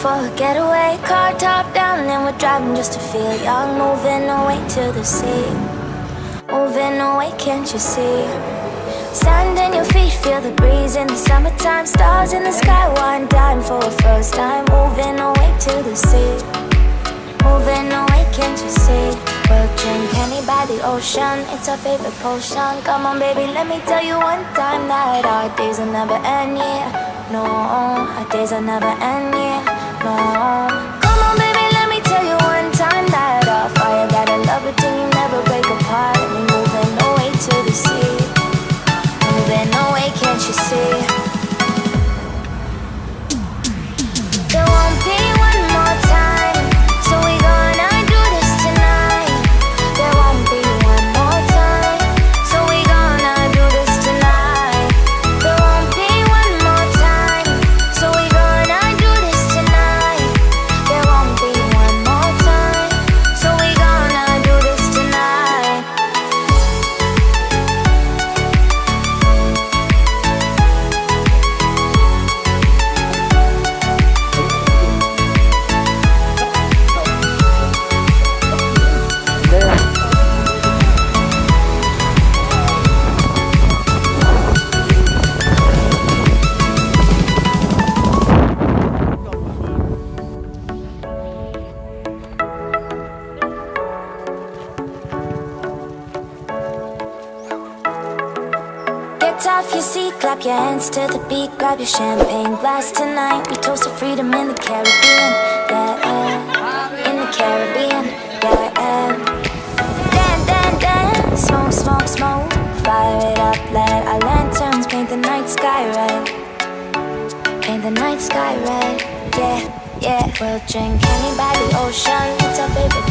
for a getaway. Car top down and we're driving just to feel young. Moving away to the sea, moving away, can't you see? Sand in your feet, feel the breeze in the summertime. Stars in the sky, one dime for a first time. Moving away to the sea, moving away, can't you see? We'll drink honey by the ocean, it's our favorite potion. Come on baby, let me tell you one time that our days will never end, yeah. No, our days will never end, yeah. No. Come on baby, let me tell you one time that our fire got a love it till you never break apart. And we're moving away to the sea, moving away, can't you see? There won't be one more time, so we gonna do this tonight. There won't be one more time, so we gonna do this tonight. There won't be one more time, so we gonna do this tonight. There won't be one more time, so we gonna do this tonight. Get off your seat, clap your hands to the beat. Grab your champagne glass tonight. We toast to freedom in the Caribbean, yeah, in the Caribbean, yeah. Dan, dan, dan, smoke, smoke, smoke. Fire it up, let our lanterns paint the night sky red. Paint the night sky red, yeah, yeah. We'll drink honey by the ocean, it's our favorite